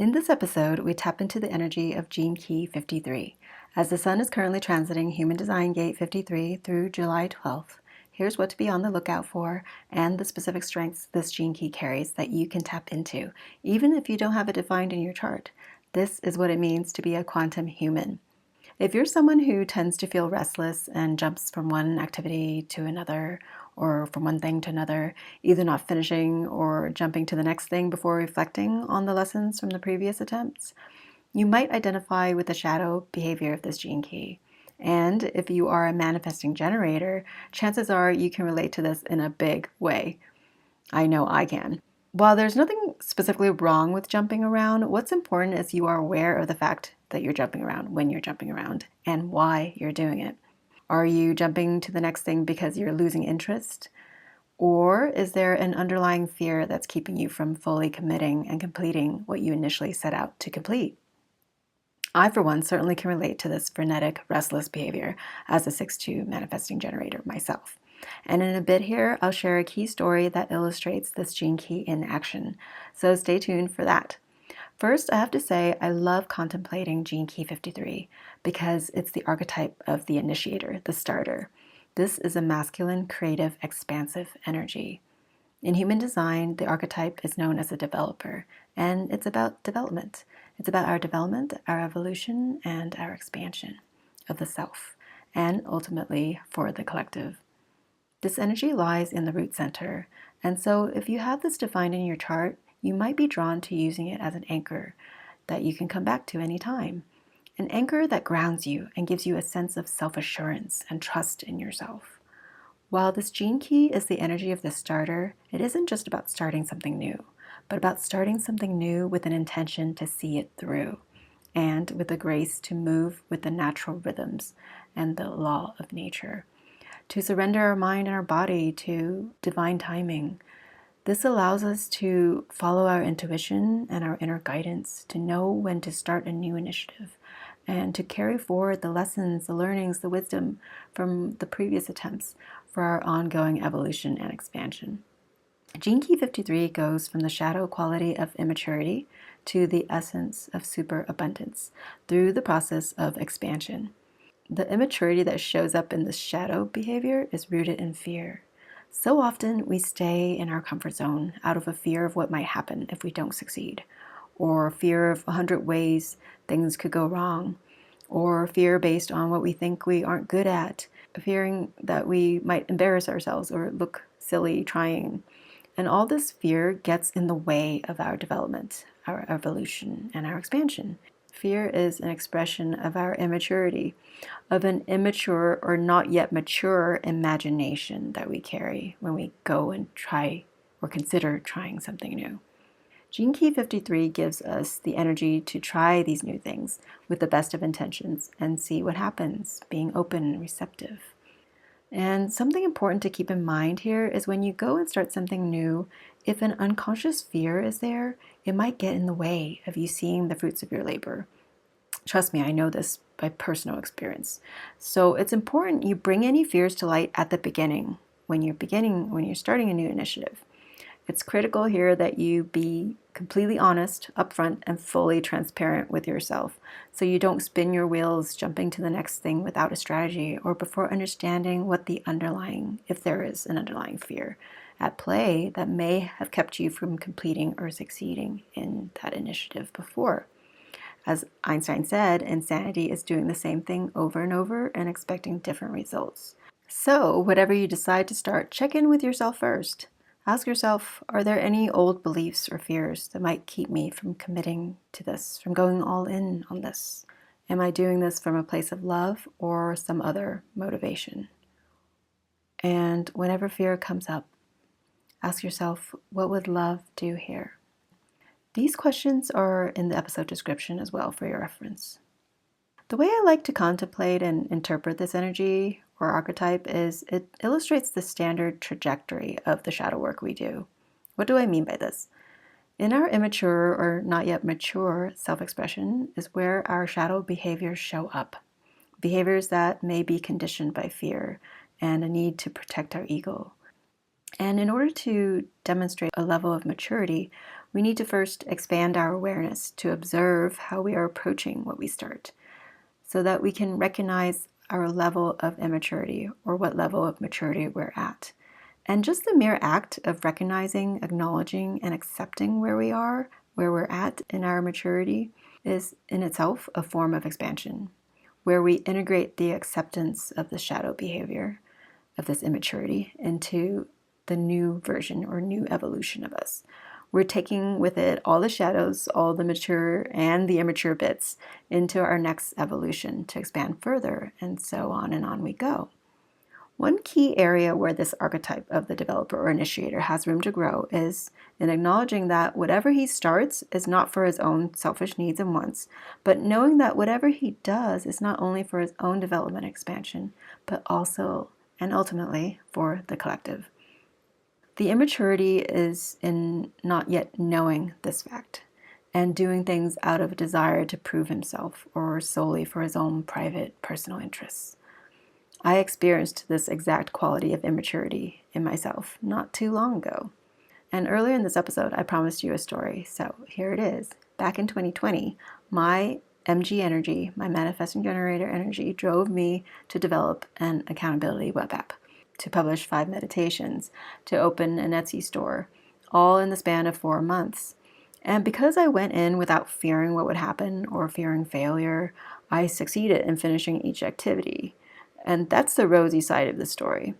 In this episode, we tap into the energy of Gene Key 53. As the Sun is currently transiting Human Design Gate 53 through July 12th, here's what to be on the lookout for and the specific strengths this Gene Key carries that you can tap into, even if you don't have it defined in your chart. This is what it means to be a quantum human. If you're someone who tends to feel restless and jumps from one activity to another, or from one thing to another, either not finishing or jumping to the next thing before reflecting on the lessons from the previous attempts, you might identify with the shadow behavior of this gene key. And if you are a manifesting generator, chances are you can relate to this in a big way. I know I can. While there's nothing specifically wrong with jumping around, what's important is you are aware of the fact that you're jumping around when you're jumping around and why you're doing it. Are you jumping to the next thing because you're losing interest? Or is there an underlying fear that's keeping you from fully committing and completing what you initially set out to complete? I, for one, certainly can relate to this frenetic, restless behavior as a 6-2 manifesting generator myself. And in a bit here, I'll share a key story that illustrates this gene key in action. So stay tuned for that. First, I have to say I love contemplating Gene Key 53 because it's the archetype of the initiator, the starter. This is a masculine, creative, expansive energy. In human design, the archetype is known as a developer, and it's about development. It's about our development, our evolution, and our expansion of the self, and ultimately for the collective. This energy lies in the root center, and so if you have this defined in your chart, you might be drawn to using it as an anchor that you can come back to anytime. An anchor that grounds you and gives you a sense of self-assurance and trust in yourself. While this gene key is the energy of the starter, it isn't just about starting something new, but about starting something new with an intention to see it through, and with the grace to move with the natural rhythms and the law of nature, to surrender our mind and our body to divine timing. This allows us to follow our intuition and our inner guidance, to know when to start a new initiative, and to carry forward the lessons, the learnings, the wisdom from the previous attempts for our ongoing evolution and expansion. Gene Key 53 goes from the shadow quality of immaturity to the essence of superabundance through the process of expansion. The immaturity that shows up in this shadow behavior is rooted in fear. So often we stay in our comfort zone out of a fear of what might happen if we don't succeed, or fear of 100 ways things could go wrong, or fear based on what we think we aren't good at, fearing that we might embarrass ourselves or look silly trying. And all this fear gets in the way of our development, our evolution, and our expansion. Fear is an expression of our immaturity, of an immature or not yet mature imagination that we carry when we go and try or consider trying something new. Gene Key 53 gives us the energy to try these new things with the best of intentions and see what happens, being open and receptive. And something important to keep in mind here is when you go and start something new, if an unconscious fear is there, it might get in the way of you seeing the fruits of your labor. Trust me, I know this by personal experience. So it's important you bring any fears to light at the beginning, when you're starting a new initiative. It's critical here that you be completely honest, upfront, and fully transparent with yourself, so you don't spin your wheels jumping to the next thing without a strategy or before understanding what the underlying, if there is an underlying fear at play that may have kept you from completing or succeeding in that initiative before. As Einstein said, insanity is doing the same thing over and over and expecting different results. So, whatever you decide to start, check in with yourself first. Ask yourself, are there any old beliefs or fears that might keep me from committing to this, from going all in on this? Am I doing this from a place of love or some other motivation? And whenever fear comes up, ask yourself, what would love do here? These questions are in the episode description as well for your reference. The way I like to contemplate and interpret this energy or archetype is it illustrates the standard trajectory of the shadow work we do. What do I mean by this? In our immature or not yet mature self-expression is where our shadow behaviors show up. Behaviors that may be conditioned by fear and a need to protect our ego. And in order to demonstrate a level of maturity, we need to first expand our awareness to observe how we are approaching what we start, so that we can recognize our level of immaturity or what level of maturity we're at. And just the mere act of recognizing, acknowledging, and accepting where we are, where we're at in our maturity, is in itself a form of expansion, where we integrate the acceptance of the shadow behavior of this immaturity into the new version or new evolution of us. We're taking with it all the shadows, all the mature and the immature bits into our next evolution to expand further, and so on we go. One key area where this archetype of the developer or initiator has room to grow is in acknowledging that whatever he starts is not for his own selfish needs and wants, but knowing that whatever he does is not only for his own development expansion, but also and ultimately for the collective. The immaturity is in not yet knowing this fact and doing things out of a desire to prove himself or solely for his own private personal interests. I experienced this exact quality of immaturity in myself not too long ago. And earlier in this episode, I promised you a story, so here it is. Back in 2020, my MG energy, my manifesting generator energy, drove me to develop an accountability web app, to publish 5 meditations, to open an Etsy store, all in the span of 4 months. And because I went in without fearing what would happen or fearing failure, I succeeded in finishing each activity. And that's the rosy side of the story.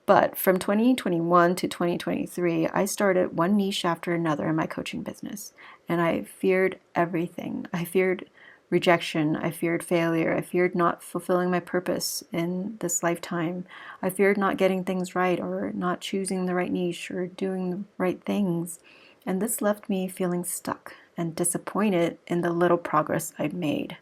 But from 2021 to 2023, I started one niche after another in my coaching business. And I feared everything. I feared rejection. I feared failure. I feared not fulfilling my purpose in this lifetime. I feared not getting things right or not choosing the right niche or doing the right things. And this left me feeling stuck and disappointed in the little progress I'd made.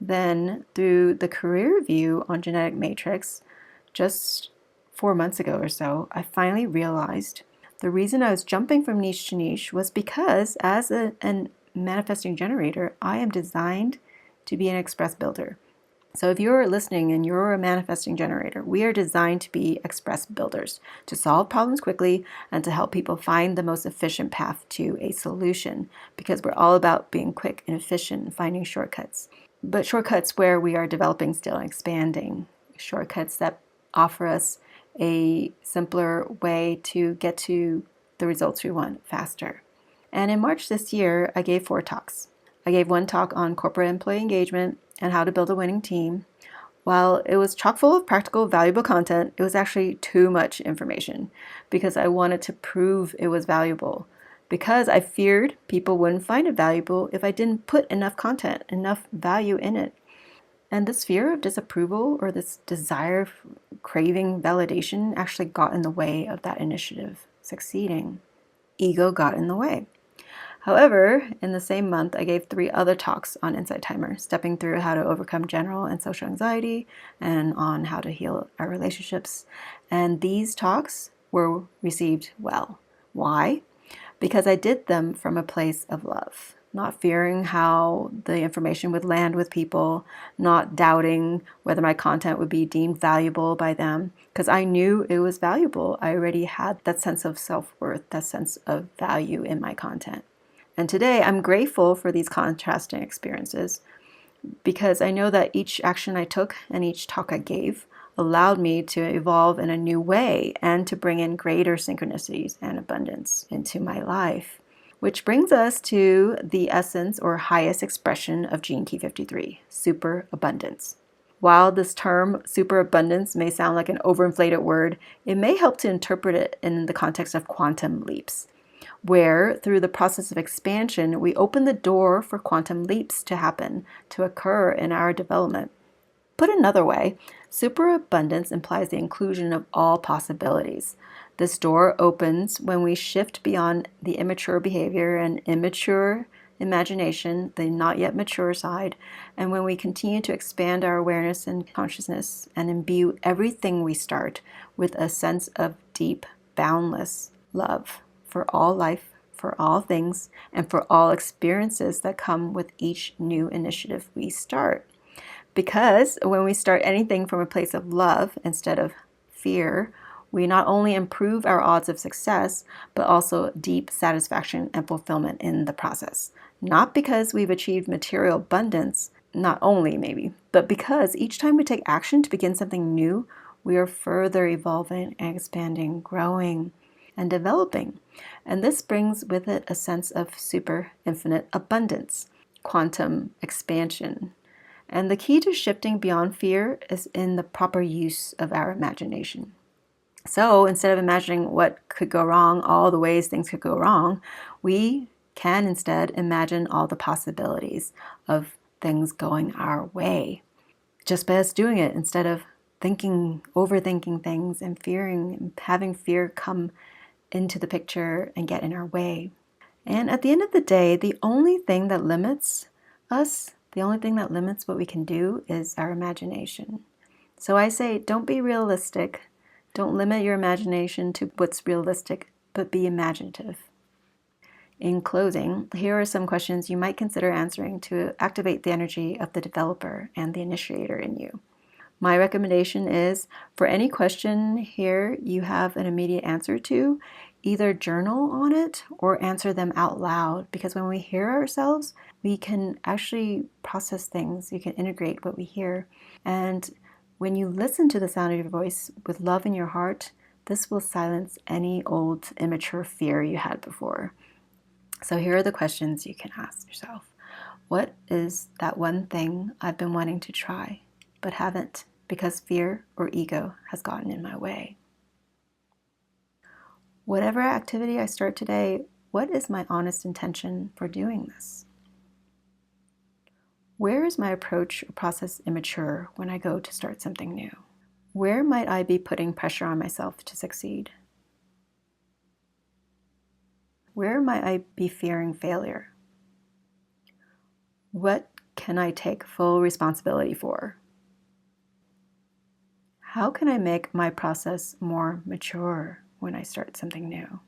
Then, through the career review on Genetic Matrix, just 4 months ago or so, I finally realized the reason I was jumping from niche to niche was because, as a manifesting generator, I am designed to be an express builder. So if you're listening and you're a manifesting generator, we are designed to be express builders, to solve problems quickly and to help people find the most efficient path to a solution, because we're all about being quick and efficient and finding shortcuts. But shortcuts where we are developing still and expanding, shortcuts that offer us a simpler way to get to the results we want faster. And in March this year, I gave 4 talks. I gave 1 talk on corporate employee engagement and how to build a winning team. While it was chock full of practical, valuable content, it was actually too much information because I wanted to prove it was valuable. Because I feared people wouldn't find it valuable if I didn't put enough content, enough value in it. And this fear of disapproval or this desire, craving validation actually got in the way of that initiative succeeding. Ego got in the way. However, in the same month, I gave 3 other talks on Insight Timer, stepping through how to overcome general and social anxiety and on how to heal our relationships. And these talks were received well. Why? Because I did them from a place of love, not fearing how the information would land with people, not doubting whether my content would be deemed valuable by them, because I knew it was valuable. I already had that sense of self-worth, that sense of value in my content. And today I'm grateful for these contrasting experiences because I know that each action I took and each talk I gave allowed me to evolve in a new way and to bring in greater synchronicities and abundance into my life. Which brings us to the essence or highest expression of Gene Key 53, superabundance. While this term superabundance may sound like an overinflated word, it may help to interpret it in the context of quantum leaps, where through the process of expansion, we open the door for quantum leaps to happen, to occur in our development. Put another way, superabundance implies the inclusion of all possibilities. This door opens when we shift beyond the immature behavior and immature imagination, the not yet mature side, and when we continue to expand our awareness and consciousness and imbue everything we start with a sense of deep, boundless love for all life, for all things, and for all experiences that come with each new initiative we start. Because when we start anything from a place of love instead of fear, we not only improve our odds of success, but also deep satisfaction and fulfillment in the process. Not because we've achieved material abundance, not only maybe, but because each time we take action to begin something new, we are further evolving and expanding, growing and developing. And this brings with it a sense of super infinite abundance, quantum expansion. And the key to shifting beyond fear is in the proper use of our imagination. So instead of imagining what could go wrong, all the ways things could go wrong, we can instead imagine all the possibilities of things going our way. Just by us doing it, instead of overthinking things and fearing, and having fear come into the picture and get in our way. And at the end of the day, the only thing that limits us, the only thing that limits what we can do is our imagination. So I say, don't be realistic. Don't limit your imagination to what's realistic, but be imaginative. In closing, here are some questions you might consider answering to activate the energy of the developer and the initiator in you. My recommendation is, for any question here you have an immediate answer to, either journal on it or answer them out loud, because when we hear ourselves, we can actually process things. You can integrate what we hear. And when you listen to the sound of your voice with love in your heart, this will silence any old immature fear you had before. So here are the questions you can ask yourself. What is that one thing I've been wanting to try, but haven't because fear or ego has gotten in my way? Whatever activity I start today, what is my honest intention for doing this? Where is my approach or process immature when I go to start something new? Where might I be putting pressure on myself to succeed? Where might I be fearing failure? What can I take full responsibility for? How can I make my process more mature when I start something new?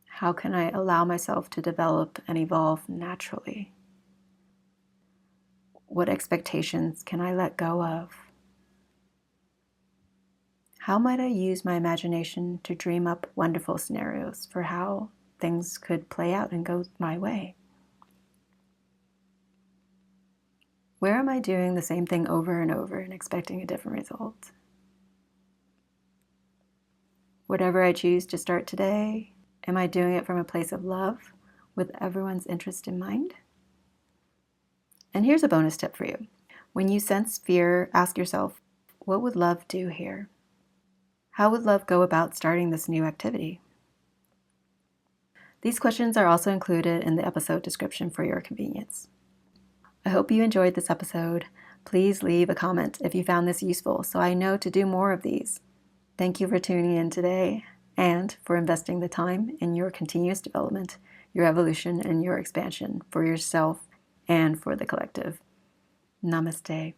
How can I allow myself to develop and evolve naturally? What expectations can I let go of? How might I use my imagination to dream up wonderful scenarios for how things could play out and go my way? Where am I doing the same thing over and over and expecting a different result? Whatever I choose to start today, am I doing it from a place of love with everyone's interest in mind? And here's a bonus tip for you. When you sense fear, ask yourself, what would love do here? How would love go about starting this new activity? These questions are also included in the episode description for your convenience. I hope you enjoyed this episode. Please leave a comment if you found this useful so I know to do more of these. Thank you for tuning in today and for investing the time in your continuous development, your evolution, and your expansion for yourself and for the collective. Namaste.